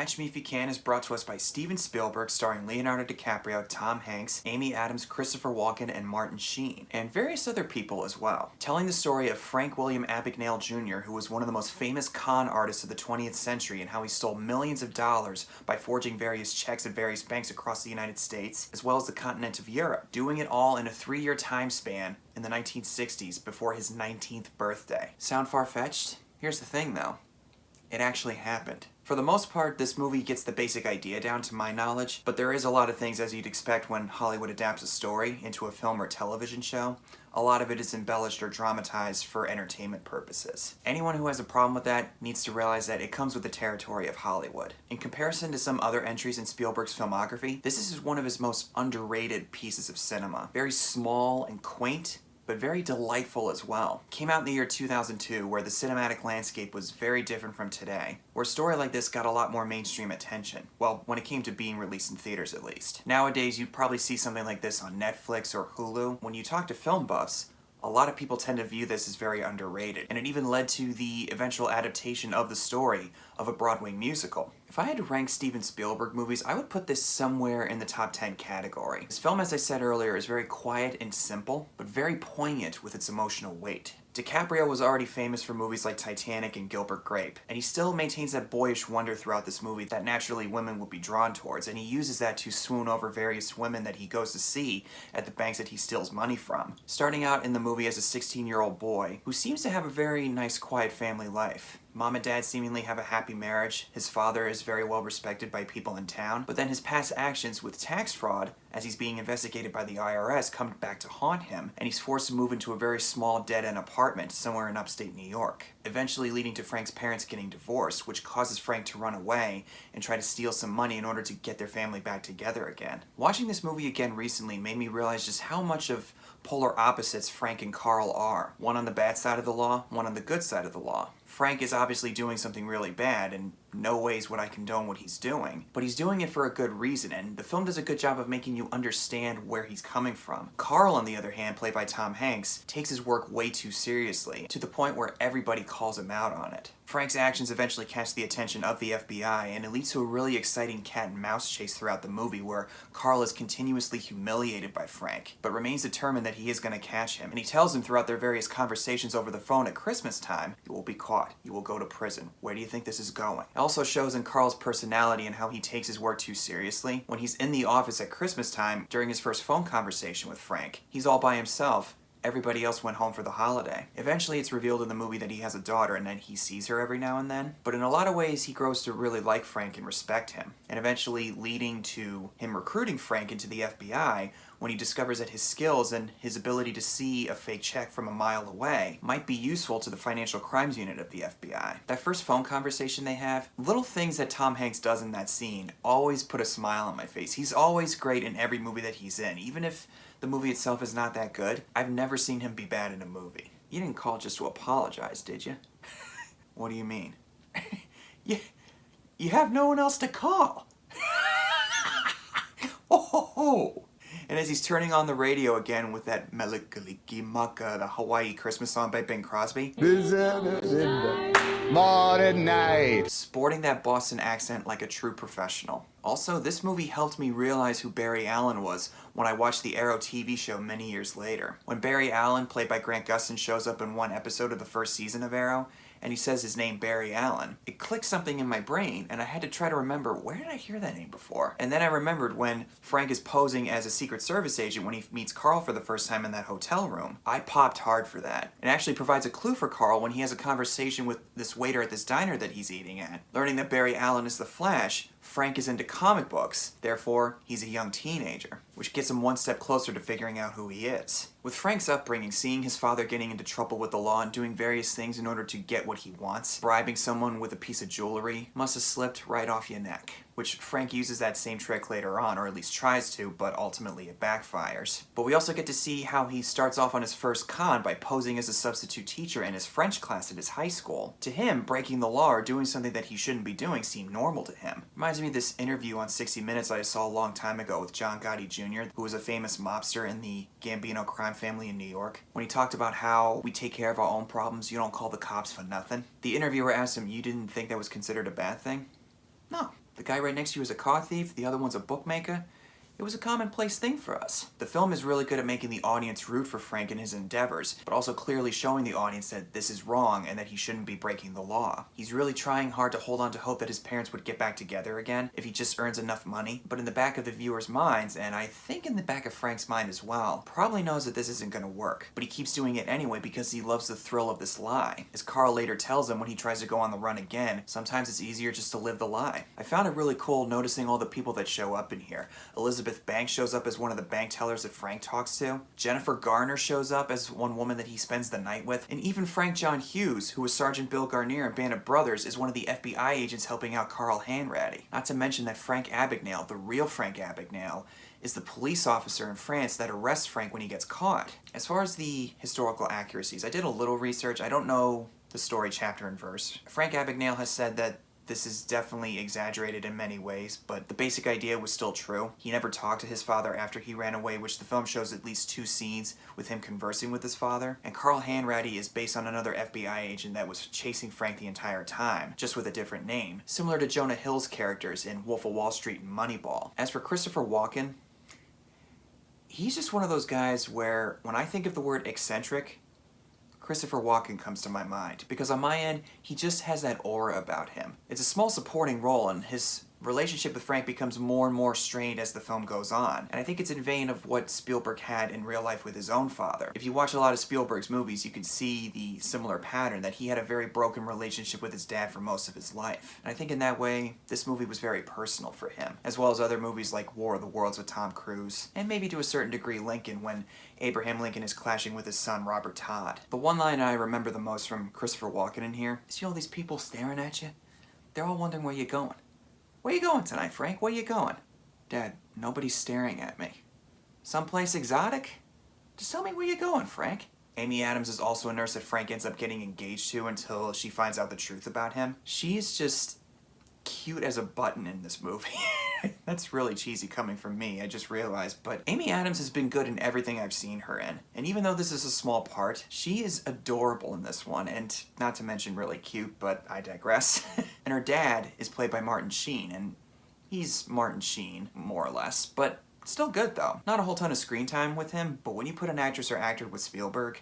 Catch Me If You Can is brought to us by Steven Spielberg, starring Leonardo DiCaprio, Tom Hanks, Amy Adams, Christopher Walken, and Martin Sheen, and various other people as well. Telling the story of Frank William Abagnale Jr., who was one of the most famous con artists of the 20th century, and how he stole millions of dollars by forging various checks at various banks across the United States, as well as the continent of Europe, doing it all in a 3-year time span in the 1960s before his 19th birthday. Sound far-fetched? Here's the thing though. It actually happened. For the most part, this movie gets the basic idea down to my knowledge, but there is a lot of things as you'd expect when Hollywood adapts a story into a film or television show. A lot of it is embellished or dramatized for entertainment purposes. Anyone who has a problem with that needs to realize that it comes with the territory of Hollywood. In comparison to some other entries in Spielberg's filmography, this is one of his most underrated pieces of cinema. Very small and quaint, but very delightful as well. Came out in the year 2002, where the cinematic landscape was very different from today, where a story like this got a lot more mainstream attention. Well, when it came to being released in theaters at least. Nowadays, you'd probably see something like this on Netflix or Hulu. When you talk to film buffs, a lot of people tend to view this as very underrated, and it even led to the eventual adaptation of the story of a Broadway musical. If I had to rank Steven Spielberg movies, I would put this somewhere in the top 10 category. This film, as I said earlier, is very quiet and simple, but very poignant with its emotional weight. DiCaprio was already famous for movies like Titanic and Gilbert Grape, and he still maintains that boyish wonder throughout this movie that naturally women would be drawn towards, and he uses that to swoon over various women that he goes to see at the banks that he steals money from. Starting out in the movie as a 16-year-old boy who seems to have a very nice, quiet family life. Mom and dad seemingly have a happy marriage, his father is very well respected by people in town, but then his past actions with tax fraud, as he's being investigated by the IRS, come back to haunt him, and he's forced to move into a very small dead-end apartment somewhere in upstate New York, eventually leading to Frank's parents getting divorced, which causes Frank to run away and try to steal some money in order to get their family back together again. Watching this movie again recently made me realize just how much of polar opposites Frank and Carl are. One on the bad side of the law, one on the good side of the law. Frank is obviously doing something really bad, and no ways would I condone what he's doing, but he's doing it for a good reason, and the film does a good job of making you understand where he's coming from. Carl, on the other hand, played by Tom Hanks, takes his work way too seriously, to the point where everybody calls him out on it. Frank's actions eventually catch the attention of the FBI, and it leads to a really exciting cat and mouse chase throughout the movie where Carl is continuously humiliated by Frank, but remains determined that he is going to catch him, and he tells him throughout their various conversations over the phone at Christmas time, "You will be caught. You will go to prison. Where do you think this is going?" It also shows in Carl's personality and how he takes his work too seriously. When he's in the office at Christmas time, during his first phone conversation with Frank, he's all by himself. Everybody else went home for the holiday. Eventually it's revealed in the movie that he has a daughter and that he sees her every now and then. But in a lot of ways he grows to really like Frank and respect him, and eventually leading to him recruiting Frank into the FBI when he discovers that his skills and his ability to see a fake check from a mile away might be useful to the financial crimes unit of the FBI. That first phone conversation they have, little things that Tom Hanks does in that scene always put a smile on my face. He's always great in every movie that he's in, even if the movie itself is not that good. I've never seen him be bad in a movie. You didn't call just to apologize, did you? What do you mean? You have no one else to call. Oh. And as he's turning on the radio again with that Melikaliki Maka, the Hawaii Christmas song by Bing Crosby, morning night, sporting that Boston accent like a true professional. Also, this movie helped me realize who Barry Allen was when I watched the Arrow TV show many years later. When Barry Allen, played by Grant Gustin, shows up in one episode of the first season of Arrow, and he says his name, Barry Allen, it clicked something in my brain, and I had to try to remember, where did I hear that name before? And then I remembered when Frank is posing as a Secret Service agent when he meets Carl for the first time in that hotel room. I popped hard for that. It actually provides a clue for Carl when he has a conversation with this waiter at this diner that he's eating at. Learning that Barry Allen is the Flash, Frank is into comic books, therefore he's a young teenager, which gets him one step closer to figuring out who he is. With Frank's upbringing, seeing his father getting into trouble with the law and doing various things in order to get what he wants, bribing someone with a piece of jewelry, must have slipped right off your neck. Which Frank uses that same trick later on, or at least tries to, but ultimately it backfires. But we also get to see how he starts off on his first con by posing as a substitute teacher in his French class at his high school. To him, breaking the law or doing something that he shouldn't be doing seemed normal to him. Reminds me of this interview on 60 Minutes I saw a long time ago with John Gotti Jr., who was a famous mobster in the Gambino crime family in New York, when he talked about how we take care of our own problems, you don't call the cops for nothing. The interviewer asked him, "You didn't think that was considered a bad thing?" "No. The guy right next to you is a car thief, the other one's a bookmaker. It was a commonplace thing for us. The film is really good at making the audience root for Frank in his endeavors, but also clearly showing the audience that this is wrong and that he shouldn't be breaking the law. He's really trying hard to hold on to hope that his parents would get back together again if he just earns enough money, but in the back of the viewer's minds, and I think in the back of Frank's mind as well, probably knows that this isn't gonna work, but he keeps doing it anyway because he loves the thrill of this lie. As Carl later tells him when he tries to go on the run again, sometimes it's easier just to live the lie. I found it really cool noticing all the people that show up in here. Elizabeth Banks shows up as one of the bank tellers that Frank talks to. Jennifer Garner shows up as one woman that he spends the night with. And even Frank John Hughes, who was Sergeant Bill Garnier in Band of Brothers, is one of the FBI agents helping out Carl Hanratty. Not to mention that Frank Abagnale, the real Frank Abagnale, is the police officer in France that arrests Frank when he gets caught. As far as the historical accuracies, I did a little research. I don't know the story chapter and verse. Frank Abagnale has said that this is definitely exaggerated in many ways, but the basic idea was still true. He never talked to his father after he ran away, which the film shows at least 2 scenes with him conversing with his father. And Carl Hanratty is based on another FBI agent that was chasing Frank the entire time, just with a different name, similar to Jonah Hill's characters in Wolf of Wall Street and Moneyball. As for Christopher Walken, he's just one of those guys where when I think of the word eccentric, Christopher Walken comes to my mind, because on my end, he just has that aura about him. It's a small supporting role, and his relationship with Frank becomes more and more strained as the film goes on. And I think it's in vein of what Spielberg had in real life with his own father. If you watch a lot of Spielberg's movies, you can see the similar pattern that he had a very broken relationship with his dad for most of his life. And I think in that way, this movie was very personal for him, as well as other movies like War of the Worlds with Tom Cruise, and maybe to a certain degree Lincoln when Abraham Lincoln is clashing with his son Robert Todd. The one line I remember the most from Christopher Walken in here, see all these people staring at you? They're all wondering where you're going. Where you going tonight, Frank? Where you going? Dad, nobody's staring at me. Someplace exotic? Just tell me where you're going, Frank. Amy Adams is also a nurse that Frank ends up getting engaged to until she finds out the truth about him. She is just cute as a button in this movie. That's really cheesy coming from me, I just realized, but Amy Adams has been good in everything I've seen her in. And even though this is a small part, she is adorable in this one, and not to mention really cute, but I digress. And her dad is played by Martin Sheen, and he's Martin Sheen, more or less, but still good though. Not a whole ton of screen time with him, but when you put an actress or actor with Spielberg,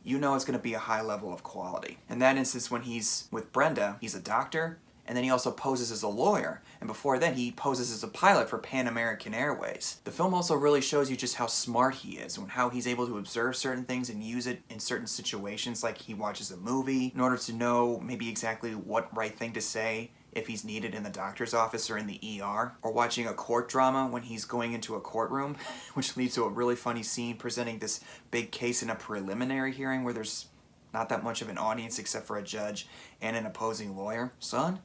you know it's gonna be a high level of quality. In that instance, when he's with Brenda, he's a doctor, and then he also poses as a lawyer, and before then he poses as a pilot for Pan American Airways. The film also really shows you just how smart he is and how he's able to observe certain things and use it in certain situations, like he watches a movie in order to know maybe exactly what right thing to say if he's needed in the doctor's office or in the ER, or watching a court drama when he's going into a courtroom, which leads to a really funny scene presenting this big case in a preliminary hearing where there's not that much of an audience except for a judge and an opposing lawyer. Son,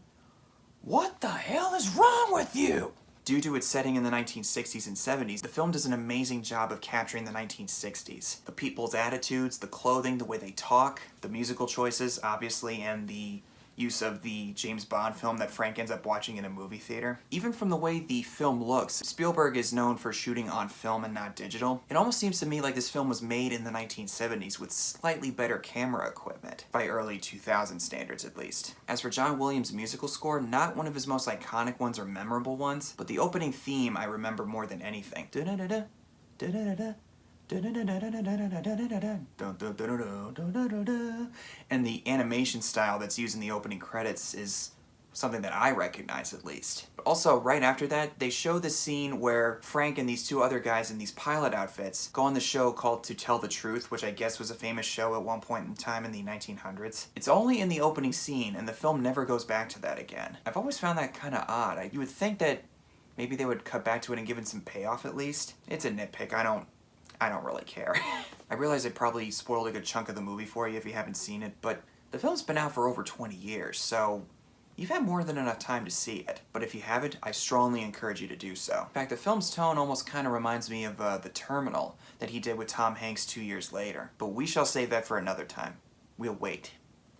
what the hell is wrong with you? Due to its setting in the 1960s and 70s, the film does an amazing job of capturing the 1960s. The people's attitudes, the clothing, the way they talk, the musical choices, obviously, and the use of the James Bond film that Frank ends up watching in a movie theater. Even from the way the film looks, Spielberg is known for shooting on film and not digital. It almost seems to me like this film was made in the 1970s with slightly better camera equipment, by early 2000 standards at least. As for John Williams' musical score, not one of his most iconic ones or memorable ones, but the opening theme I remember more than anything. Da-da-da-da, da-da-da-da. And the animation style that's used in the opening credits is something that I recognize at least. But also, right after that, they show this scene where Frank and these 2 other guys in these pilot outfits go on the show called To Tell the Truth, which I guess was a famous show at one point in time in the 1900s. It's only in the opening scene, and the film never goes back to that again. I've always found that kind of odd. You would think that maybe they would cut back to it and give it some payoff at least. It's a nitpick, I don't really care. I realize I probably spoiled a good chunk of the movie for you if you haven't seen it, but the film's been out for over 20 years, so you've had more than enough time to see it. But if you haven't, I strongly encourage you to do so. In fact, the film's tone almost kind of reminds me of The Terminal that he did with Tom Hanks 2 years later. But we shall save that for another time. We'll wait,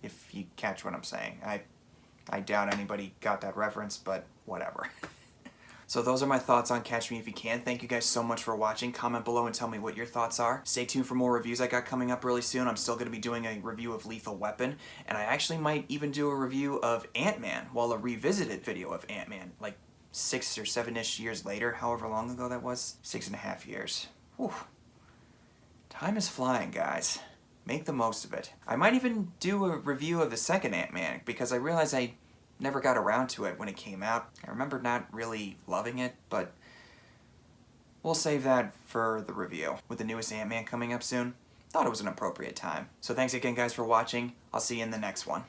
if you catch what I'm saying. I doubt anybody got that reference, but whatever. So those are my thoughts on Catch Me If You Can. Thank you guys so much for watching. Comment below and tell me what your thoughts are. Stay tuned for more reviews I got coming up really soon. I'm still going to be doing a review of Lethal Weapon, and I actually might even do a review of Ant-Man, well, a revisited video of Ant-Man, like 6 or 7-ish years later, however long ago that was. 6.5 years. Whew. Time is flying, guys. Make the most of it. I might even do a review of the second Ant-Man, because I realized I never got around to it when it came out. I remember not really loving it, but we'll save that for the review. With the newest Ant-Man coming up soon, thought it was an appropriate time. So thanks again, guys, for watching. I'll see you in the next one.